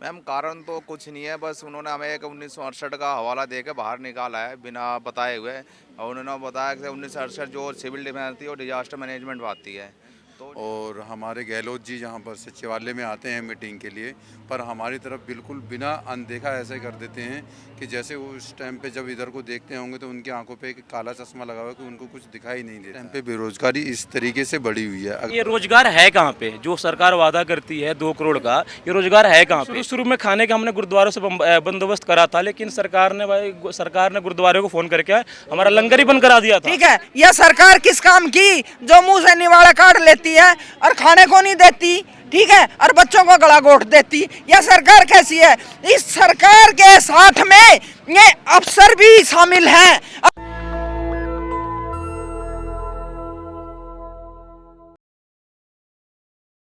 Ma'am कारण तो कुछ नहीं है, बस उन्होंने हमें एक 1968 का हवाला दे के बाहर निकाला है बिना बताए हुए। और उन्होंने बताया कि 1968 जो सिविल डिफेंस थी वो डिजास्टर मैनेजमेंट आती है। तो और हमारे गहलोत जी जहाँ पर सचिवालय में आते हैं मीटिंग के लिए, पर हमारी तरफ बिल्कुल बिना अनदेखा ऐसे कर देते हैं कि जैसे वो उस टाइम पे जब इधर को देखते होंगे तो उनकी आंखों पे एक काला चश्मा लगा हुआ है कि उनको कुछ दिखाई नहीं देता। टाइम पे बेरोजगारी इस तरीके से बढ़ी हुई है। ये रोजगार है कहाँ पे? जो सरकार वादा करती है 2 करोड़ का, ये रोजगार है कहाँ पे? शुरू शुरू में खाने का हमने गुरुद्वारों से बंदोबस्त करा था, लेकिन सरकार ने गुरुद्वारे को फोन करके हमारा लंगर ही बंद करा दिया था। ठीक है, यह सरकार किस काम की जो मुंह से निवाड़ा काट लेती है और खाने को नहीं देती, ठीक है, और बच्चों को गला घोट देती। यह सरकार कैसी है? इस सरकार के साथ में ये अफसर भी शामिल हैं।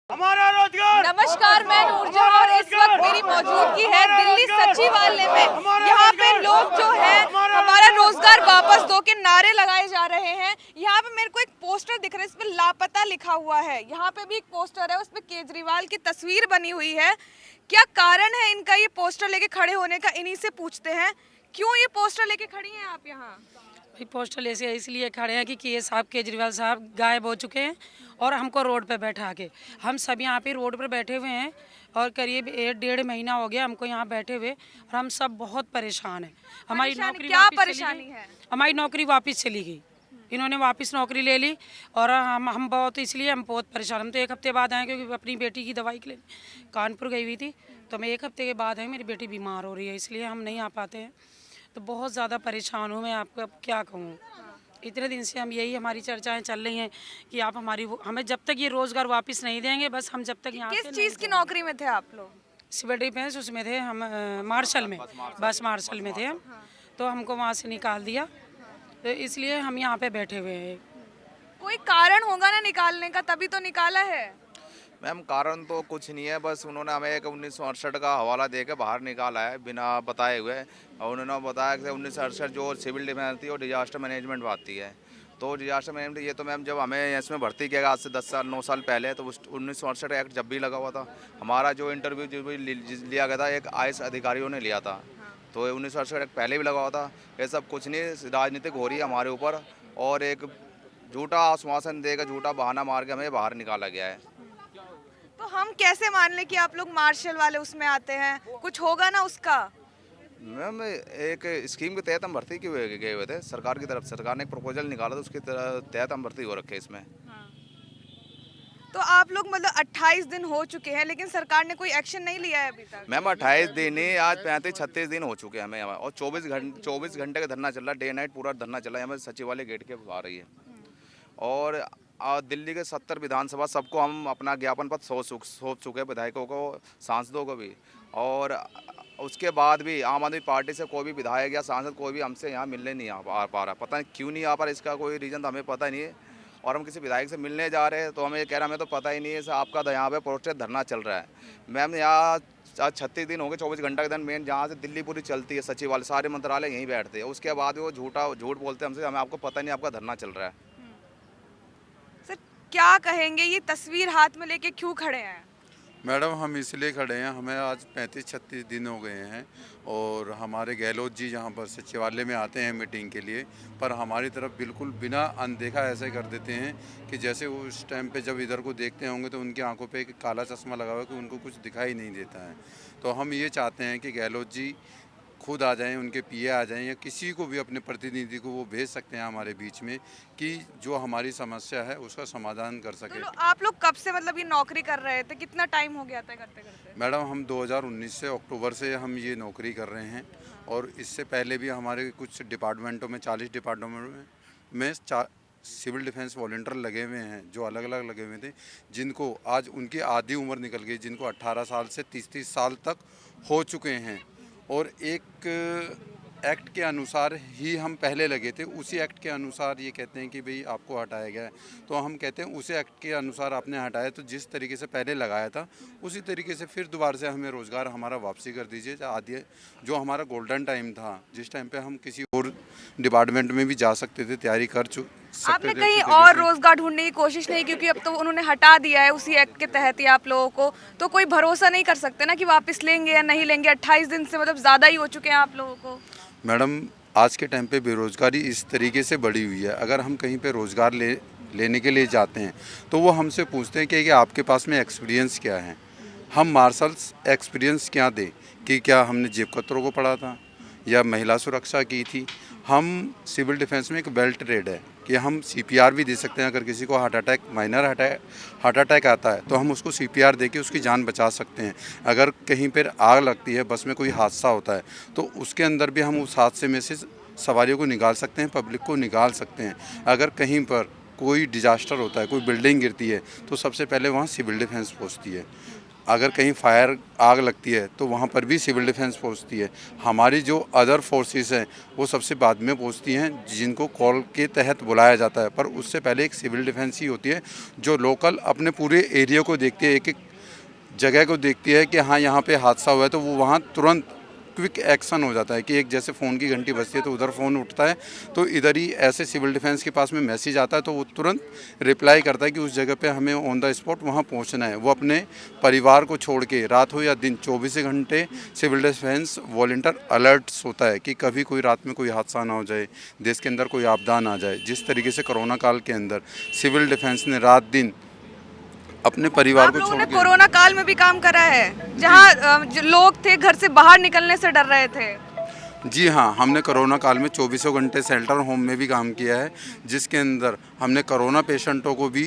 हमारा रोजगार। नमस्कार, मैं नूरजहां और इस वक्त मेरी मौजूदगी है दिल्ली सचिवालय में। यहाँ पे लोग जो है हमारा रोजगार वापस दो के नारे लगाए जा रहे हैं। यहाँ पे मेरे को एक पोस्टर दिख रहा है, इसमें लापता लिखा हुआ है। यहाँ पे भी एक पोस्टर है, उसमें केजरीवाल की तस्वीर बनी हुई है। क्या कारण है इनका ये पोस्टर लेके खड़े होने का? इन्हीं से पूछते हैं, क्यों ये पोस्टर लेके खड़ी हैं आप यहाँ? भाई पोस्टर ऐसे इसलिए खड़े हैं कि ये साहब केजरीवाल साहब गायब हो चुके हैं और हमको रोड पे बैठा के, हम सब यहाँ पे रोड पर बैठे हुए हैं और करीब 1-1.5 महीना हो गया हमको यहाँ बैठे हुए और हम सब बहुत परेशान हैं। हमारी नौकरी क्या परेशानी है? हमारी नौकरी वापस चली गई, इन्होंने वापस नौकरी ले ली और हम बहुत, इसलिए हम बहुत परेशान। हम तो 1 हफ्ते बाद आए क्योंकि अपनी बेटी की दवाई के लिए कानपुर गई हुई थी, तो मैं 1 हफ्ते के बाद आई। मेरी बेटी बीमार हो रही है, इसलिए हम नहीं आ पाते हैं। तो बहुत ज़्यादा परेशान हूँ मैं, आपको अब क्या कहूँ। इतने दिन से हम यही हमारी चर्चाएं चल रही हैं कि आप हमें जब तक ये रोज़गार वापस नहीं देंगे, बस हम जब तक यहाँ किस चीज़ की नौकरी में थे आप लोग? सिविल डिफेंस उसमें थे हम, मार्शल में, बस मार्शल में थे हम। तो हमको वहाँ से निकाल दिया, तो इसलिए हम यहाँ पे बैठे हुए हैं। कोई कारण होगा ना निकालने का, तभी तो निकाला है। मैम कारण तो कुछ नहीं है, बस उन्होंने हमें एक 1968 का हवाला दे के बाहर निकाला है बिना बताए हुए। और उन्होंने बताया कि 1968 जो सिविल डिफेंस थी वो डिजास्टर मैनेजमेंट आती है। तो डिजास्टर मैनेजमेंट ये तो मैम जब हमें इसमें भर्ती किया गया आज से 10 साल 9 साल पहले, तो उस 1968 एक्ट जब भी लगा हुआ था। हमारा जो इंटरव्यू जो भी लिया गया था एक IAS अधिकारियों ने लिया था, तो 1968 एक्ट पहले भी लगा हुआ था। ये सब कुछ नहीं, राजनीतिक हो रही है हमारे ऊपर और एक झूठा आश्वासन देकर झूठा बहाना मार के हमें बाहर निकाला गया है। तो हम कैसे मान लें कि आप लोग मार्शल वाले उसमें आते हैं? कुछ होगा ना उसका? मैम एक स्कीम के तहत हम भर्ती क्यों गए हुए थे, सरकार की तरफ सरकार ने एक प्रपोजल निकाला था, उसके तहत हम भर्ती हो रखे इसमें। तो आप लोग मतलब 28 दिन हो चुके हैं, लेकिन सरकार ने कोई एक्शन नहीं लिया है अभी तक? मैम 28 दिन नहीं, आज 35-36 दिन हो चुके हैं हमें यहाँ, और 24 घंटे का धरना चल रहा है, डे नाइट पूरा धरना चला है। हमें सचिवालय गेट के आ रही है और दिल्ली के 70 विधानसभा सबको हम अपना ज्ञापन पत्र सौंप चुके हैं, विधायकों को, सांसदों को भी। और उसके बाद भी आम आदमी पार्टी से कोई भी विधायक या सांसद कोई भी हमसे यहाँ मिलने नहीं आ पा रहा। पता नहीं क्यों नहीं आ पा रहा, इसका कोई रीज़न तो हमें पता नहीं है। और हम किसी विधायक से मिलने जा रहे हैं तो हमें कह रहा हमें तो पता ही नहीं है, आपका यहाँ पे प्रोटेस्ट धरना चल रहा है। मैम यहाँ आज 36 दिन हो गए, 24 घंटे के दिन मेन जहाँ से दिल्ली पूरी चलती है, सचिवालय सारे मंत्रालय यहीं बैठते हैं। उसके बाद वो झूठ बोलते हैं हमसे, हमें आपको पता नहीं आपका धरना चल रहा है। सर क्या कहेंगे, ये तस्वीर हाथ में लेके क्यों खड़े हैं? मैडम हम इसलिए खड़े हैं, हमें आज 35-36 दिन हो गए हैं और हमारे गहलोत जी जहाँ पर सचिवालय में आते हैं मीटिंग के लिए, पर हमारी तरफ बिल्कुल बिना अनदेखा ऐसे कर देते हैं कि जैसे वो उस टाइम पे जब इधर को देखते होंगे तो उनकी आंखों पे एक काला चश्मा लगा हुआ है कि उनको कुछ दिखाई नहीं देता है। तो हम ये चाहते हैं कि गहलोत जी खुद आ जाएं, उनके PA आ जाएं या किसी को भी अपने प्रतिनिधि को वो भेज सकते हैं हमारे बीच में, कि जो हमारी समस्या है उसका समाधान कर सके। तो आप लोग कब से मतलब ये नौकरी कर रहे थे? कितना टाइम हो गया था करते करते? मैडम हम 2019 से अक्टूबर से हम ये नौकरी कर रहे हैं और इससे पहले भी हमारे कुछ डिपार्टमेंटों में 40 डिपार्टमेंट में सिविल डिफेंस वॉलंटियर लगे हुए हैं, जो अलग अलग लगे हुए थे, जिनको आज उनकी आधी उम्र निकल गई, जिनको 18 साल से 30-30 साल तक हो चुके हैं। और एक एक्ट के अनुसार ही हम पहले लगे थे, उसी एक्ट के अनुसार ये कहते हैं कि भाई आपको हटाया गया है। तो हम कहते हैं उसी एक्ट के अनुसार आपने हटाया, तो जिस तरीके से पहले लगाया था उसी तरीके से फिर दोबारा से हमें रोज़गार हमारा वापसी कर दीजिए। आदि जो हमारा गोल्डन टाइम था, जिस टाइम पे हम किसी और डिपार्टमेंट में भी जा सकते थे, तैयारी कर आपने कहीं और रोजगार ढूंढने की कोशिश नहीं, क्योंकि अब तो उन्होंने हटा दिया है उसी एक्ट के तहत ही आप लोगों को, तो कोई भरोसा नहीं कर सकते ना कि वापस लेंगे या नहीं लेंगे। 28 दिन से मतलब ज़्यादा ही हो चुके हैं आप लोगों को। मैडम, आज के टाइम पे बेरोज़गारी इस तरीके से बढ़ी हुई है। अगर हम कहीं पे रोज़गार लेने के लिए जाते हैं तो वो हमसे पूछते हैं कि आपके पास में एक्सपीरियंस क्या है। हम मार्शल्स एक्सपीरियंस क्या दें कि क्या हमने जेब कतरों को पढ़ा था या महिला सुरक्षा की थी। हम सिविल डिफेंस में एक बेल ट्रेड है कि हम CPR भी दे सकते हैं। अगर किसी को माइनर हार्ट अटैक आता है तो हम उसको CPR दे के उसकी जान बचा सकते हैं। अगर कहीं पर आग लगती है, बस में कोई हादसा होता है, तो उसके अंदर भी हम उस हादसे में से सवारियों को निकाल सकते हैं, पब्लिक को निकाल सकते हैं। अगर कहीं पर कोई डिजास्टर होता है, कोई बिल्डिंग गिरती है, तो सबसे पहले वहाँ सिविल डिफेंस पहुँचती है। अगर कहीं फायर आग लगती है तो वहाँ पर भी सिविल डिफेंस पहुँचती है। हमारी जो अदर फोर्सेस हैं वो सबसे बाद में पहुँचती हैं, जिनको कॉल के तहत बुलाया जाता है। पर उससे पहले एक सिविल डिफेंस ही होती है जो लोकल अपने पूरे एरिया को देखती है, एक एक जगह को देखती है कि हाँ यहाँ पे हादसा हुआ है, तो वो वहाँ तुरंत क्विक एक्शन हो जाता है कि एक जैसे फ़ोन की घंटी बजती है तो उधर फ़ोन उठता है, तो इधर ही ऐसे सिविल डिफेंस के पास में मैसेज आता है तो वो तुरंत रिप्लाई करता है कि उस जगह पे हमें ऑन द स्पॉट वहाँ पहुँचना है। वो अपने परिवार को छोड़ के, रात हो या दिन, 24 घंटे सिविल डिफेंस वॉलंटियर अलर्ट्स होता है कि कभी कोई रात में कोई हादसा ना हो जाए, देश के अंदर कोई आपदा ना आ जाए। जिस तरीके से कोरोना काल के अंदर सिविल डिफेंस ने रात दिन अपने परिवार को छोड़ के, कोरोना काल में भी काम करा है, जहाँ जो लोग थे घर से बाहर निकलने से डर रहे थे। जी हाँ, हमने कोरोना काल में 24 घंटे शेल्टर होम में भी काम किया है, जिसके अंदर हमने कोरोना पेशेंटों को भी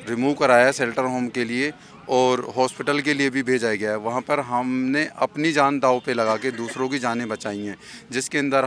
रिमूव कराया है शेल्टर होम के लिए और हॉस्पिटल के लिए भी भेजा गया है। वहाँ पर हमने अपनी जान दांव पे लगा के दूसरों की जानें बचाई हैं, जिसके अंदर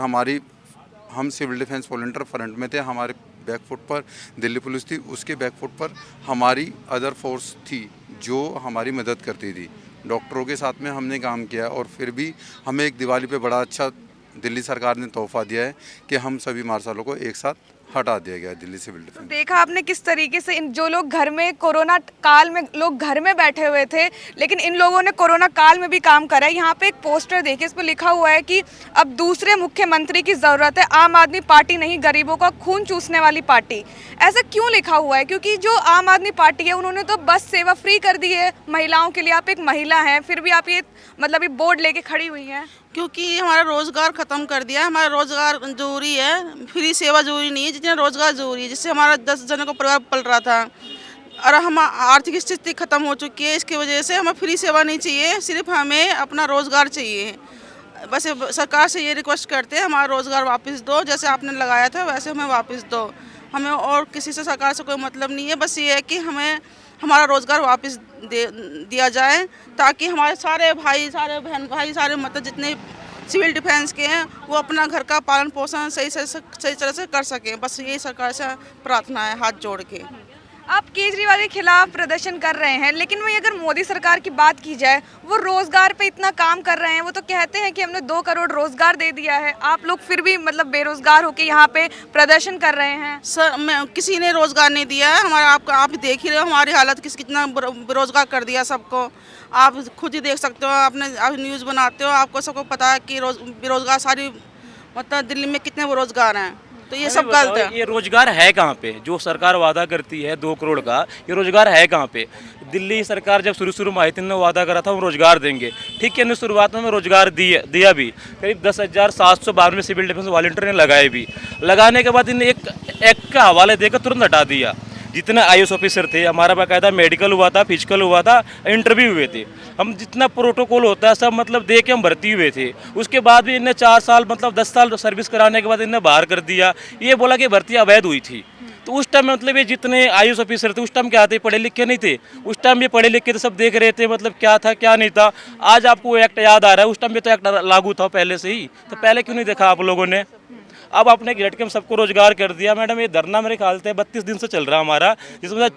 हम सिविल डिफेंस वॉलंटियर फ्रंट में थे। हमारे बैकफुट पर दिल्ली पुलिस थी, उसके बैकफुट पर हमारी अदर फोर्स थी जो हमारी मदद करती थी। डॉक्टरों के साथ में हमने काम किया और फिर भी हमें एक दिवाली पे बड़ा अच्छा दिल्ली सरकार ने तोहफा दिया है कि हम सभी मार्शलों को एक साथ हटा दिया गया दिल्ली सिविल डिफेंस। तो देखा आपने किस तरीके से इन जो लोग घर में कोरोना काल में लोग घर में बैठे हुए थे, लेकिन इन लोगों ने कोरोना काल में भी काम करा है। यहाँ पे एक पोस्टर देखिए, इस पर लिखा हुआ है कि अब दूसरे मुख्यमंत्री की ज़रूरत है, आम आदमी पार्टी नहीं गरीबों का खून चूसने वाली पार्टी। ऐसा क्यों लिखा हुआ है? क्योंकि जो आम आदमी पार्टी है उन्होंने तो बस सेवा फ्री कर दी है महिलाओं के लिए। आप एक महिला हैं, फिर भी आप ये मतलब ये बोर्ड लेके खड़ी हुई हैं। क्योंकि हमारा रोज़गार ख़त्म कर दिया है। हमारा रोज़गार ज़रूरी है, फ्री सेवा ज़रूरी नहीं है, जितना रोज़गार ज़रूरी है, जिससे हमारा 10 जनों का परिवार पल रहा था। और हम आर्थिक स्थिति ख़त्म हो चुकी है, इसकी वजह से हमें फ्री सेवा नहीं चाहिए, सिर्फ हमें अपना रोज़गार चाहिए। बस सरकार से ये रिक्वेस्ट करते हैं, हमारा रोज़गार वापस दो, जैसे आपने लगाया था वैसे हमें वापस दो। हमें और किसी से, सरकार से कोई मतलब नहीं है, बस ये है कि हमें हमारा रोज़गार वापस दिया जाए, ताकि हमारे सारे भाई, सारे बहन भाई, सारे मतलब जितने सिविल डिफेंस के हैं वो अपना घर का पालन पोषण सही तरह से कर सकें। बस यही सरकार से प्रार्थना है, हाथ जोड़ के। आप केजरीवाल के खिलाफ प्रदर्शन कर रहे हैं, लेकिन वही अगर मोदी सरकार की बात की जाए, वो रोजगार पे इतना काम कर रहे हैं। वो तो कहते हैं कि हमने 2 करोड़ रोजगार दे दिया है, आप लोग फिर भी मतलब बेरोजगार होके यहाँ पे प्रदर्शन कर रहे हैं। सर, किसी ने रोजगार नहीं दिया है हमारा। आप देख ही रहे हो हमारी हालत, कितना बेरोजगार कर दिया सबको। आप खुद ही देख सकते हो, आप न्यूज़ बनाते हो, आपको सबको पता है कि बेरोजगार सारी मतलब दिल्ली में कितने बेरोजगार हैं। तो ये सब गलत है। ये रोजगार है कहाँ पे? जो सरकार वादा करती है 2 करोड़ का, ये रोजगार है कहाँ पे? दिल्ली सरकार जब शुरू में आई थी ने वादा करा था हम रोजगार देंगे, ठीक है, शुरुआत में हमें रोजगार दिया भी, करीब 10,792 सिविल डिफेंस वॉलंटियर ने लगाए भी। लगाने के बाद इन्हें एक एक्ट का हवाले देकर तुरंत हटा दिया। जितने IAS ऑफिसर थे, हमारा बाकायदा मेडिकल हुआ था, फिजिकल हुआ था, इंटरव्यू हुए थे, हम जितना प्रोटोकॉल होता है सब मतलब दे के हम भर्ती हुए थे। उसके बाद भी इन्हें 4 साल मतलब 10 साल सर्विस कराने के बाद इन्हें बाहर कर दिया। ये बोला कि भर्ती अवैध हुई थी। तो उस टाइम मतलब ये जितने IAS ऑफिसर थे उस टाइम क्या थे, पढ़े लिखे नहीं थे। उस टाइम ये पढ़े लिखे थे, सब देख रहे थे मतलब क्या था क्या नहीं था। आज आपको वो एक्ट याद आ रहा है, उस टाइम भी तो एक्ट लागू था पहले से ही, तो पहले क्यों नहीं देखा आप लोगों ने? अब आपने गेट के हम सबको रोजगार कर दिया। मैडम, ये धरना मेरे ख्याल से 32 दिन से चल रहा है हमारा, जिसमें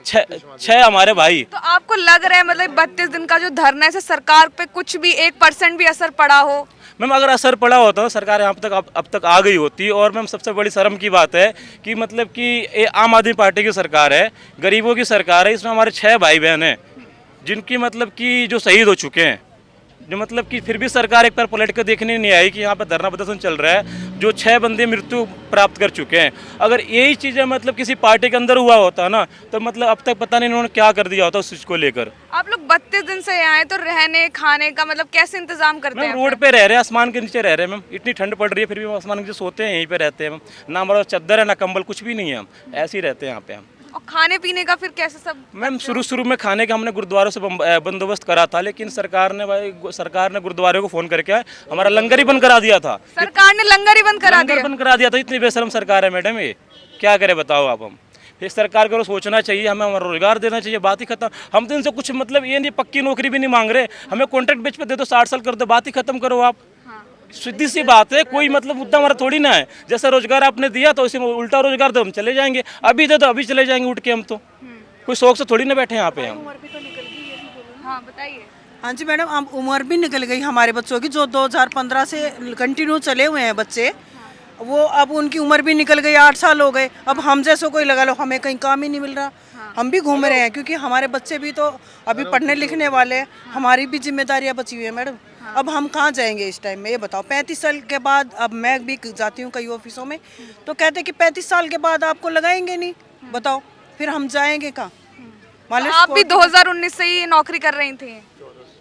6 हमारे भाई। तो आपको लग रहा है मतलब 32 दिन का जो धरना है, सरकार पे कुछ भी 1% भी असर पड़ा हो? मैम, अगर असर पड़ा होता तो सरकार यहाँ तक अब तक आ गई होती। और मैम, सबसे बड़ी शर्म की बात है कि मतलब कि ये आम आदमी पार्टी की सरकार है, गरीबों की सरकार है। इसमें हमारे 6 भाई बहन हैं जिनकी मतलब कि जो शहीद हो चुके हैं, जो मतलब कि फिर भी सरकार एक बार पलट कर देखने नहीं आई कि यहाँ पर धरना प्रदर्शन चल रहा है। जो 6 बंदे मृत्यु प्राप्त कर चुके हैं। अगर यही चीज़ें मतलब किसी पार्टी के अंदर हुआ होता ना, तो मतलब अब तक पता नहीं इन्होंने क्या कर दिया होता उस चीज़ को लेकर। आप लोग 32 दिन से यहाँ आए, तो रहने खाने का मतलब कैसे इंतजाम करते मैम हैं? रोड पे रह रहे हैं, आसमान के नीचे रह रहे हैं मैम। इतनी ठंड पड़ रही है फिर भी हम आसमान के नीचे सोते हैं, यहीं पे रहते हैं मैम। ना हमारा चादर है ना कंबल, कुछ भी नहीं है, हम ऐसे ही रहते हैं यहाँ पे हम। और खाने पीने का फिर कैसे सब? मैम शुरू में खाने का हमने गुरुद्वारों से बंदोबस्त करा था, लेकिन सरकार ने गुरुद्वारे को फ़ोन करके हमारा लंगर ही बंद करा दिया था। सरकार ने लंगर ही बंद करा दिया? लंगर बंद करा दिया था। इतनी बेशरम सरकार है मैडम, ये क्या करे बताओ आप। हम इस सरकार को सोचना चाहिए, हमें हमारा रोजगार देना चाहिए, बात ही खत्म। हम तो इनसे कुछ मतलब ये नहीं, पक्की नौकरी भी नहीं मांग रहे, हमें कॉन्ट्रैक्ट बेच पे दे दो, 60 साल कर दो, बात ही खत्म करो आप। सीधी सी बात है, कोई मतलब मुद्दा हमारा थोड़ी ना है। जैसा रोजगार आपने दिया तो इसी में उल्टा रोजगार दो, हम चले जाएंगे। अभी दे दो, अभी चले जाएंगे उठ के हम। तो कोई शौक से थोड़ी ना बैठे यहाँ पे हम। हाँ बताइए। हाँ जी मैडम, अब उम्र भी निकल गई हमारे बच्चों की, जो 2015 से कंटिन्यू चले हुए हैं बच्चे, वो अब उनकी उम्र भी निकल गई, 8 साल हो गए। अब हम जैसे कोई लगा लो, हमें कहीं काम ही नहीं मिल रहा। हम भी घूम रहे हैं क्योंकि हमारे बच्चे भी तो अभी पढ़ने लिखने वाले हैं, हमारी भी जिम्मेदारियां बची हुई है मैडम। अब हम कहाँ जाएंगे इस टाइम में, ये बताओ। 35 साल के बाद, अब मैं भी जाती हूँ कई ऑफिसों में, तो कहते कि 35 साल के बाद आपको लगाएंगे नहीं, बताओ फिर हम जाएंगे कहाँ। तो आप भी 2019 से ही नौकरी कर रही थी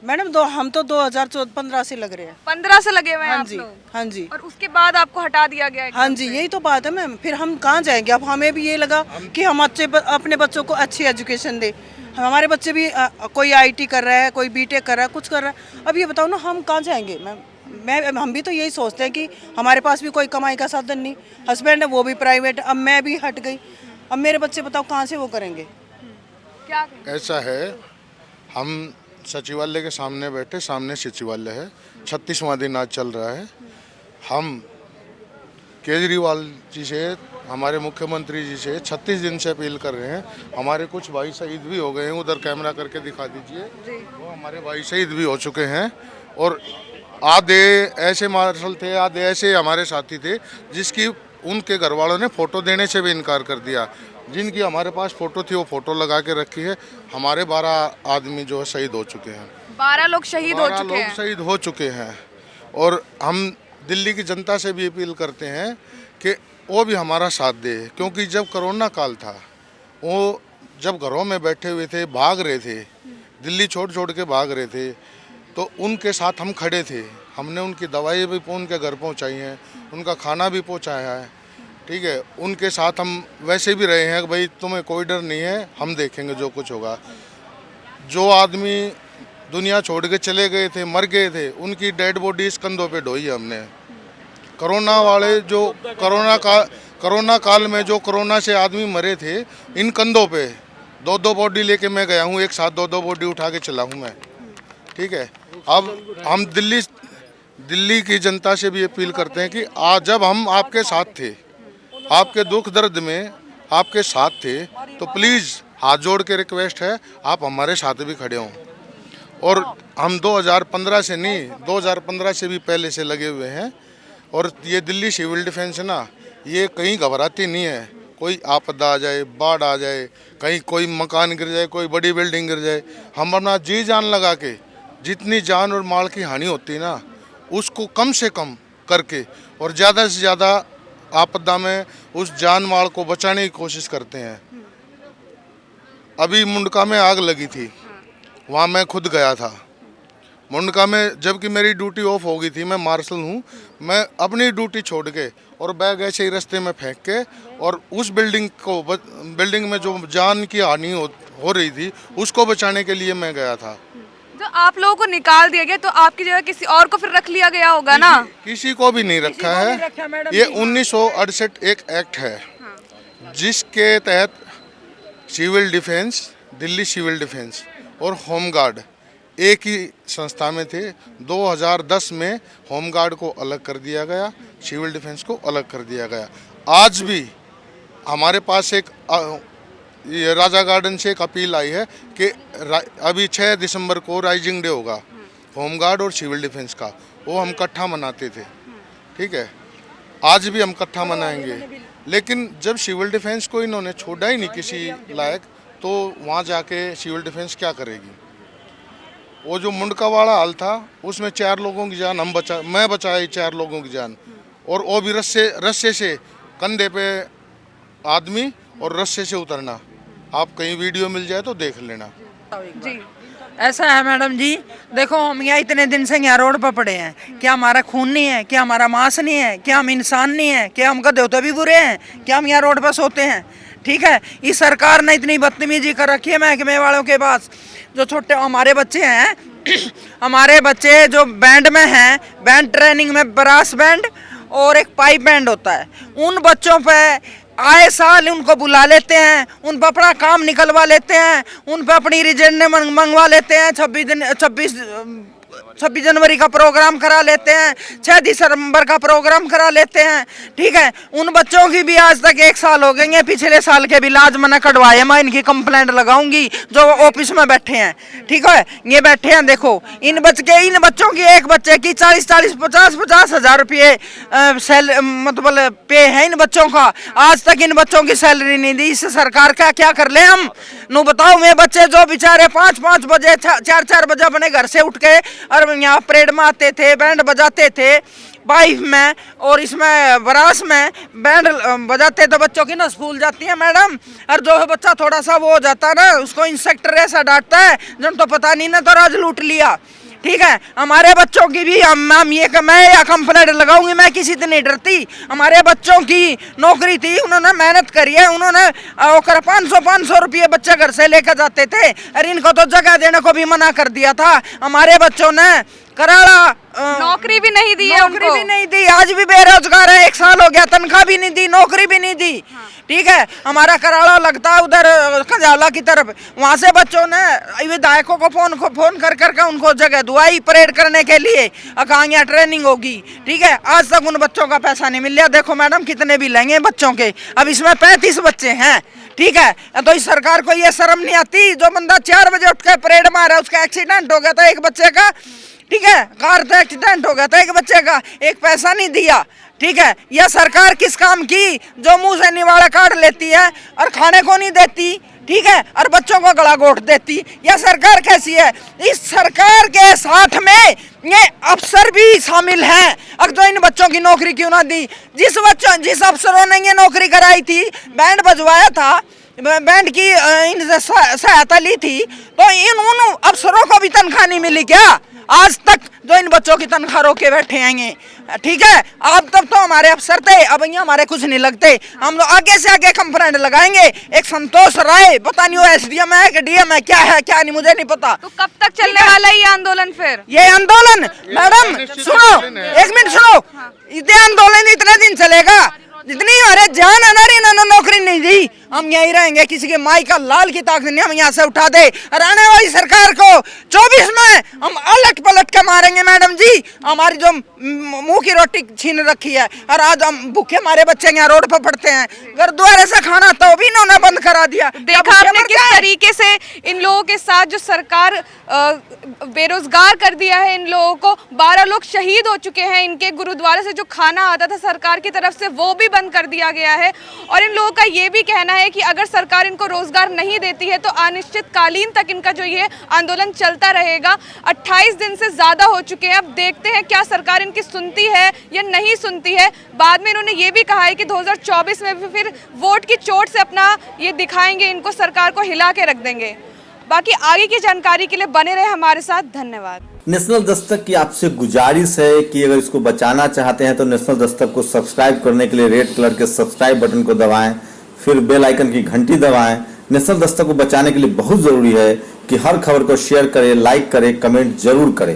मैडम? हम तो 2015 से लग रहे हैं। 15 से लगे हुए हैं हाँ आप जी, लोग? हाँ जी। और उसके बाद आपको हटा दिया गया है? हाँ जी, यही तो बात है मैम। फिर हम कहाँ जाएंगे? अब हमें भी ये लगा कि हम अपने बच्चों को अच्छी एजुकेशन दे। हमारे बच्चे भी कोई आईटी कर रहा है, कोई बीटेक कर रहा है, कुछ कर रहा है। अब ये बताओ ना, हम कहाँ जाएंगे मैम? हम भी तो यही सोचते हैं कि हमारे पास भी कोई कमाई का साधन नहीं। हस्बैंड है वो भी प्राइवेट, अब मैं भी हट गई। अब मेरे बच्चे बताओ कहाँ से वो करेंगे? क्या करें? ऐसा है, हम सचिवालय के सामने बैठे, सामने सचिवालय है, 36वां दिन आज चल रहा है। हम केजरीवाल जी से, हमारे मुख्यमंत्री जी से 36 दिन से अपील कर रहे हैं। हमारे कुछ भाई शहीद भी हो गए हैं, उधर कैमरा करके दिखा दीजिए, वो हमारे भाई शहीद भी हो चुके हैं। और आधे ऐसे मार्शल थे, आधे ऐसे हमारे साथी थे जिसकी उनके घर वालों ने फ़ोटो देने से भी इनकार कर दिया। जिनकी हमारे पास फ़ोटो थी वो फ़ोटो लगा के रखी है। हमारे 12 आदमी जो है शहीद हो चुके हैं। 12 लोग शहीद हो चुके हैं। 12 लोग शहीद हो चुके हैं। और हम दिल्ली की जनता से भी अपील करते हैं कि वो भी हमारा साथ दे, क्योंकि जब कोरोना काल था, वो जब घरों में बैठे हुए थे, भाग रहे थे, दिल्ली छोड़ के भाग रहे थे, तो उनके साथ हम खड़े थे। हमने उनकी दवाई भी उनके घर पहुंचाई हैं, उनका खाना भी पहुंचाया है, ठीक है। उनके साथ हम वैसे भी रहे हैं कि भाई तुम्हें कोई डर नहीं है, हम देखेंगे जो कुछ होगा। जो आदमी दुनिया छोड़ के चले गए थे, मर गए थे, उनकी डेड बॉडी इस कंधों पे ढोई है हमने। कोरोना वाले जो कोरोना काल में जो कोरोना से आदमी मरे थे, इन कंधों पे 2-2 बॉडी लेके मैं गया हूँ, एक साथ 2-2 बॉडी उठा के चला हूँ मैं, ठीक है। अब हम दिल्ली की जनता से भी अपील करते हैं कि आज जब हम आपके साथ थे, आपके दुख दर्द में आपके साथ थे, तो प्लीज़ हाथ जोड़ के रिक्वेस्ट है, आप हमारे साथ भी खड़े हों। और हम 2015 से नहीं, 2015 से भी पहले से लगे हुए हैं। और ये दिल्ली सिविल डिफेंस है ना, ये कहीं घबराती नहीं है। कोई आपदा आ जाए, बाढ़ आ जाए, कहीं कोई मकान गिर जाए, कोई बड़ी बिल्डिंग गिर जाए, हम अपना जी जान लगा के जितनी जान और माल की हानि होती है ना, उसको कम से कम करके और ज़्यादा से ज़्यादा आपदा में उस जान माल को बचाने की कोशिश करते हैं। अभी मुंडका में आग लगी थी, वहाँ मैं खुद गया था मुंडका में, जबकि मेरी ड्यूटी ऑफ हो गई थी। मैं मार्शल हूँ, मैं अपनी ड्यूटी छोड़ के और बैग ऐसे ही रास्ते में फेंक के, और उस बिल्डिंग में जो जान की हानि हो रही थी, उसको बचाने के लिए मैं गया था। जो आप लोगों को निकाल दिया गया, तो आपकी जगह किसी और को फिर रख लिया गया होगा ना? किसी को भी नहीं रखा है। ये 1968 एक एक्ट है, जिसके तहत civil defence, Delhi civil defence और होमगार्ड एक ही संस्था में थे। 2010 में होमगार्ड को अलग कर दिया गया, सिविल डिफेंस को अलग कर दिया गया। आज भी हमारे पास एक ये राजा गार्डन से एक अपील आई है कि अभी 6 दिसंबर को राइजिंग डे होगा होमगार्ड और सिविल डिफेंस का, वो हम इकट्ठा मनाते थे, ठीक है। आज भी हम इकट्ठा मनाएंगे। लेकिन जब सिविल डिफेंस को इन्होंने छोड़ा ही नहीं किसी लायक, तो वहाँ जाके सिविल डिफेंस क्या करेगी? वो जो मुंडका वाला हाल था, उसमें 4 लोगों की जान मैं बचाई 4 लोगों की जान, और वो भी रस्से से कंधे पे आदमी और रस्से से उतरना। आप कहीं वीडियो मिल जाए तो देख लेना। जी ऐसा है मैडम जी, देखो हम यहाँ इतने दिन से यहाँ रोड पर पड़े हैं, क्या हमारा खून नहीं है, क्या हमारा मांस नहीं है, क्या हम इंसान नहीं है, क्या हम गधे होते भी बुरे हैं, क्या हम यहाँ रोड पर सोते हैं? ठीक है, इस सरकार ने इतनी बदतमीजी कर रखी है महकमे वालों के पास। जो छोटे हमारे बच्चे हैं हमारे बच्चे जो बैंड में हैं, बैंड ट्रेनिंग में ब्रास बैंड और एक पाइप बैंड होता है, उन बच्चों पे आए साल उनको बुला लेते हैं, उन पर अपना काम निकलवा लेते हैं, उन पर अपनी रिजेंट मंगवा लेते हैं, 26 जनवरी का प्रोग्राम करा लेते हैं, 6 दिसंबर का प्रोग्राम करा लेते हैं। ठीक है, उन बच्चों की भी आज तक 1 साल हो गए, पिछले साल के भी लाज मैंने कटवाए, मैं इनकी कंप्लेंट लगाऊंगी जो ऑफिस में बैठे हैं। ठीक है, ये बैठे हैं, देखो इन बच्चों की एक बच्चे की 40-50 हज़ार रुपये मतलब पे है इन बच्चों का। आज तक इन बच्चों की सैलरी नहीं दी। इस सरकार का क्या कर ले हम? नो बताओ, मैं बच्चे जो बेचारे 5-5 बजे 4-4 बजे अपने घर से उठ के और यहाँ परेड में आते थे, बैंड बजाते थे पाइप में और इसमें बरास में बैंड बजाते, तो बच्चों की नस फूल जाती है मैडम। और जो बच्चा थोड़ा सा वो हो जाता है ना, उसको इंस्पेक्टर ऐसा डांटता है जन तो पता नहीं ना, तो राज लूट लिया। ठीक है, हमारे बच्चों की भी मैं या कंप्लेंट लगाऊंगी, मैं किसी से नहीं डरती। हमारे बच्चों की नौकरी थी, उन्होंने मेहनत करी है, उन्होंने 500 रुपये बच्चे घर से लेकर जाते थे, और इनको तो जगह देने को भी मना कर दिया था। हमारे बच्चों ने कराड़ा नौकरी भी नहीं दी है, नौकरी भी नहीं दी, आज भी बेरोजगार है, 1 साल हो गया, तनख्वाह भी नहीं दी, नौकरी भी नहीं दी। ठीक है, हमारा कराड़ा लगता है उधर खजाला की तरफ, वहाँ से बच्चों ने विधायकों को फोन कर उनको जगह दुआई परेड करने के लिए, कहाँ यहाँ ट्रेनिंग होगी। ठीक है, आज तक उन बच्चों का पैसा नहीं मिल रहा। देखो मैडम कितने भी लेंगे बच्चों के, अब इसमें 35 बच्चे हैं। ठीक है, तो इस सरकार को ये शर्म नहीं आती? जो बंदा 4 बजे उठ के परेड मारा, उसका एक्सीडेंट हो गया था एक बच्चे का। ठीक है, कार से एक्सीडेंट हो गया था एक बच्चे का, एक पैसा नहीं दिया। ठीक है, यह सरकार किस काम की? जो मुंह से निवाड़ा काट लेती है और खाने को नहीं देती। ठीक है, और बच्चों को गला घोट देती। यह सरकार कैसी है? इस सरकार के साथ में ये अफसर भी शामिल हैं। अब तो इन बच्चों की नौकरी क्यों ना दी? जिस अफसरों ने ये नौकरी कराई थी, बैंड बजवाया था, बैंड की इनसे सहायता ली थी, तो उन अफसरों को भी तनख्वाह नहीं मिली क्या आज तक, जो इन बच्चों की तनख्वाह रोके बैठे हैं? ठीक है, अब तब तो हमारे अफसर थे, अब ये हमारे कुछ नहीं लगते। हम लोग आगे से आगे कंप्लेंट लगाएंगे। एक संतोष राय, पता नहीं वो SDM है कि DM है, क्या है क्या नहीं, मुझे नहीं पता। तो कब तक चलने वाला है ये आंदोलन? फिर ये आंदोलन मैडम सुनो, 1 मिनट सुनो, ये आंदोलन इतने दिन चलेगा जितनी हमारे जान है ना, इन्होंने नौकरी नहीं दी, हम यहीं रहेंगे। किसी के माई का लाल की ताकत नहीं हम यहाँ से उठा दे। और आने वाली सरकार को 24 में हम अलट पलट के मारेंगे मैडम जी। हमारी जो मुंह की रोटी छीन रखी है, और आज हम भूखे हमारे बच्चे यहाँ रोड पर पड़ते हैं, गुरुद्वारे से खाना तो भी इन्होंने बंद करा दिया। देखा आपने किस तरीके से इन लोगों के साथ जो सरकार बेरोजगार कर दिया है इन लोगों को। 12 लोग शहीद हो चुके हैं, इनके गुरुद्वारे से जो खाना आता था सरकार की तरफ से वो भी बंद कर दिया गया है। और इन लोगों का ये भी कहना है कि अगर सरकार इनको रोजगार नहीं देती है तो अनिश्चितकालीन तक इनका जो ये आंदोलन चलता रहेगा। 28 दिन से ज्यादा हो चुके हैं, अब देखते हैं क्या सरकार इनकी सुनती है या नहीं सुनती है। बाद में इन्होंने ये भी कहा है कि 2024 में भी फिर वोट की चोट से अपना ये दिखाएंगे, इनको सरकार को हिला के रख देंगे। बाकी आगे की जानकारी के लिए बने रहे हमारे साथ। धन्यवाद। नेशनल दस्तक की आपसे गुजारिश है कि अगर इसको बचाना चाहते हैं तो नेशनल दस्तक को सब्सक्राइब करने के लिए रेड कलर के सब्सक्राइब बटन को दबाएं, फिर बेल आइकन की घंटी दबाएं। नेशनल दस्तक को बचाने के लिए बहुत जरूरी है कि हर खबर को शेयर करें, लाइक करें, कमेंट जरूर करें।